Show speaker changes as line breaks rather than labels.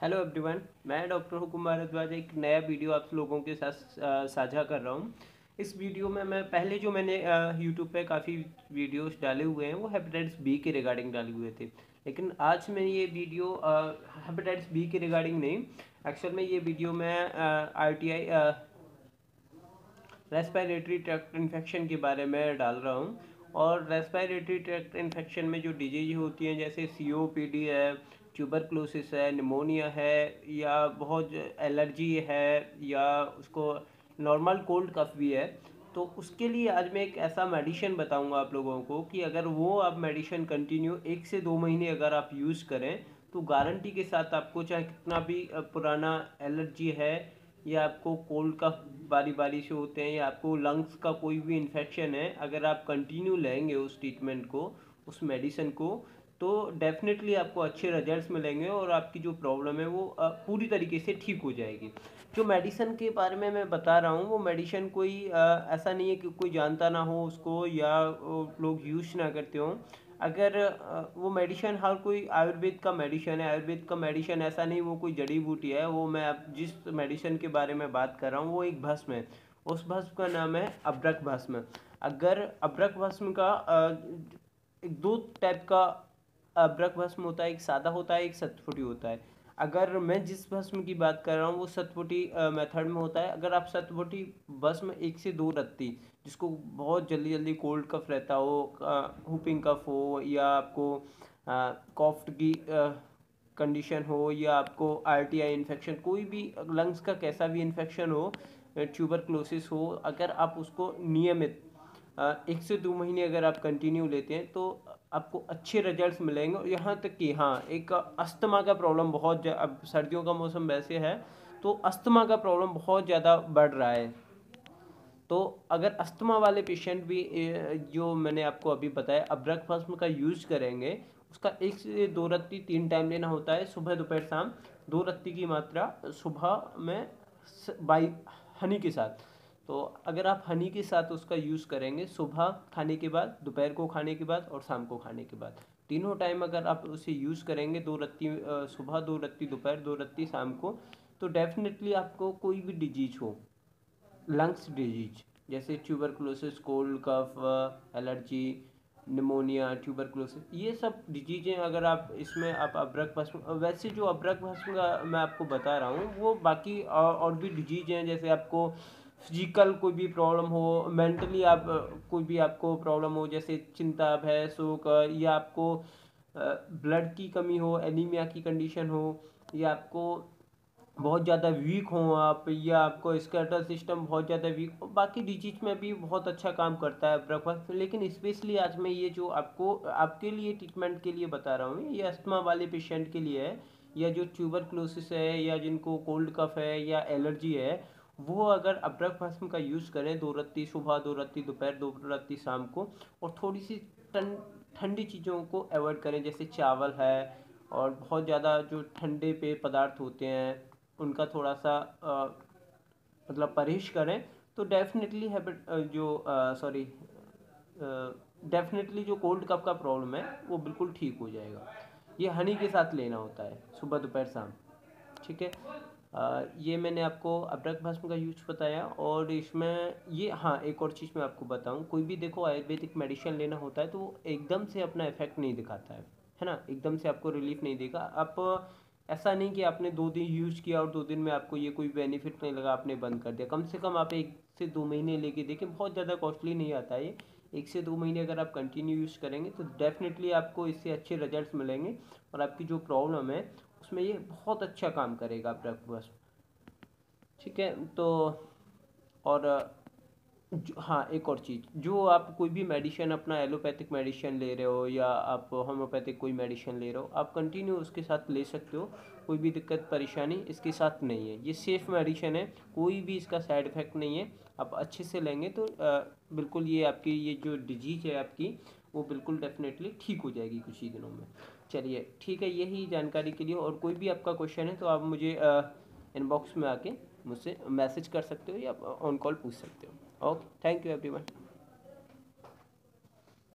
Hello everyone, मैं doctor हुकुम भारद्वाज एक नया वीडियो आप लोगों के साथ साझा कर रहा हूँ। इस वीडियो में मैं पहले जो मैंने यूट्यूब पे काफ़ी वीडियोस डाले हुए हैं वो हेपेटाइटिस बी के रिगार्डिंग डाले हुए थे। लेकिन आज मैं ये वीडियो हेपेटाइटिस बी के रिगार्डिंग नहीं, एक्चुअल में ये वीडियो मैं RTI रेस्पिरेटरी ट्रैक्ट इन्फेक्शन के बारे में डाल रहा हूँ। और रेस्पिरेटरी ट्रैक्ट इन्फेक्शन में जो डिजीज होती हैं जैसे COPD है, ट्यूबरक्लोसिस है, निमोनिया है, या बहुत एलर्जी है, या उसको नॉर्मल कोल्ड कफ भी है, तो उसके लिए आज मैं एक ऐसा मेडिसिन बताऊंगा आप लोगों को कि अगर वो आप मेडिसिन कंटिन्यू 1 से 2 महीने अगर आप यूज़ करें तो गारंटी के साथ आपको चाहे कितना भी पुराना एलर्जी है, या आपको कोल्ड का बारी बारी से होते हैं, या आपको लंग्स का कोई भी इन्फेक्शन है, अगर आप कंटिन्यू लेंगे उस ट्रीटमेंट को, उस मेडिसिन को, तो डेफिनेटली आपको अच्छे रिजल्ट्स मिलेंगे और आपकी जो प्रॉब्लम है वो पूरी तरीके से ठीक हो जाएगी। जो मेडिसिन के बारे में मैं बता रहा हूँ वो मेडिसिन कोई ऐसा नहीं है कि कोई जानता ना हो उसको, या लोग यूज़ ना करते हों। अगर वो मेडिसिन हर कोई आयुर्वेद का मेडिसिन है, आयुर्वेद का मेडिसिन ऐसा नहीं वो कोई जड़ी बूटी है। वो मैं अब जिस मेडिसिन के बारे में बात कर रहा हूँ वो एक भस्म है। उस भस्म का नाम है अब्रक भस्म। अगर अब्रक भस्म का एक दो टाइप का अब्रक भस्म होता है, एक सादा होता है, एक सतफुटी होता है। अगर मैं जिस भस्म की बात कर रहा हूँ वो सतफुटी मेथड में होता है। अगर आप सतफुटी भस्म 1 से 2 रत्ती, जिसको बहुत जल्दी जल्दी कोल्ड कफ रहता हो, हुपिंग कफ हो, या आपको कॉफ्ट की कंडीशन हो, या आपको RTI इन्फेक्शन, कोई भी लंग्स का कैसा भी इन्फेक्शन हो, ट्यूबरक्लोसिस हो, अगर आप उसको नियमित 1 से 2 महीने अगर आप कंटिन्यू लेते हैं तो आपको अच्छे रिजल्ट्स मिलेंगे। और यहाँ तक कि हाँ, एक अस्थमा का प्रॉब्लम बहुत अब सर्दियों का मौसम वैसे है तो अस्थमा का प्रॉब्लम बहुत ज़्यादा बढ़ रहा है। तो अगर अस्थमा वाले पेशेंट भी जो मैंने आपको अभी बताया अब्रक भस्म का यूज करेंगे, उसका 1 से 2 रत्ती 3 टाइम लेना होता है, सुबह दोपहर शाम। 2 रत्ती की मात्रा सुबह में बाई हनी के साथ। तो अगर आप हनी के साथ उसका यूज़ करेंगे सुबह खाने के बाद, दोपहर को खाने के बाद और शाम को खाने के बाद, तीनों टाइम अगर आप उसे यूज़ करेंगे, 2 रत्ती सुबह, 2 रत्ती दोपहर, 2 रत्ती शाम को, तो डेफिनेटली आपको कोई भी डिजीज हो, लंग्स डिजीज जैसे tuberculosis, cold cough, allergy, pneumonia, tuberculosis, ये सब डिजीजें अगर आप इसमें आप अब्रक भस्म, वैसे जो अब्रक भस्म का मैं आपको बता रहा हूँ वो बाकी और भी डिजीज हैं। जैसे आपको फिजिकल कोई भी प्रॉब्लम हो, मेंटली आप कोई भी आपको प्रॉब्लम हो, जैसे चिंता, भय, शोक, या आपको ब्लड की कमी हो, एनीमिया की कंडीशन हो, या आपको बहुत ज़्यादा वीक हो आप, या आपको स्केलेटल सिस्टम बहुत ज़्यादा वीक हो, बाकी डिजीज में भी बहुत अच्छा काम करता है ब्रेकफास्ट। लेकिन स्पेशली आज मैं ये जो आपको आपके लिए ट्रीटमेंट के लिए बता रहा हूँ ये अस्थमा वाले पेशेंट के लिए है, या जो ट्यूबरक्लोसिस है, या जिनको कोल्ड कफ है या एलर्जी है, वो अगर अब्रक भस्म का यूज़ करें 2 रत्ती सुबह, 2 रत्ती दोपहर, 2 रत्ती शाम को, और थोड़ी सी ठंडी चीज़ों को अवॉइड करें जैसे चावल है, और बहुत ज़्यादा जो ठंडे पेय पदार्थ होते हैं उनका थोड़ा सा मतलब परहेज करें, तो डेफिनेटली हैबिट जो सॉरी डेफिनेटली जो कोल्ड कफ का प्रॉब्लम है वो बिल्कुल ठीक हो जाएगा। ये हनी के साथ लेना होता है सुबह दोपहर शाम। ठीक है। ये मैंने आपको अब्रक भस्म का यूज बताया। और इसमें ये, हाँ, एक और चीज़ मैं आपको बताऊं, कोई भी देखो आयुर्वेदिक मेडिसिन लेना होता है तो वो एकदम से अपना इफेक्ट नहीं दिखाता है ना, एकदम से आपको रिलीफ नहीं देगा। आप ऐसा नहीं कि आपने 2 दिन यूज किया और 2 दिन में आपको ये कोई बेनिफिट नहीं लगा, आपने बंद कर दिया। कम से कम आप 1 से 2 महीने लेके देखें, बहुत ज़्यादा कॉस्टली नहीं आता है ये। 1 से 2 महीने अगर आप कंटिन्यू यूज़ करेंगे तो डेफिनेटली आपको इससे अच्छे रिजल्ट्स मिलेंगे, और आपकी जो प्रॉब्लम है उसमें ये बहुत अच्छा काम करेगा ब्रेकफास्ट। ठीक है। तो और हाँ, एक और चीज़, जो आप कोई भी मेडिसिन अपना एलोपैथिक मेडिसिन ले रहे हो या आप होम्योपैथिक कोई मेडिसिन ले रहे हो, आप कंटिन्यू उसके साथ ले सकते हो, कोई भी दिक्कत परेशानी इसके साथ नहीं है। ये सेफ़ मेडिसिन है, कोई भी इसका साइड इफ़ेक्ट नहीं है। आप अच्छे से लेंगे तो बिल्कुल ये आपकी ये जो डिजीज़ है आपकी वो बिल्कुल डेफिनेटली ठीक हो जाएगी कुछ ही दिनों में। चलिए ठीक है, यही जानकारी के लिए। और कोई भी आपका क्वेश्चन है तो आप मुझे इनबॉक्स में आके मुझसे मैसेज कर सकते हो या ऑन कॉल पूछ सकते हो। Okay, thank you everyone.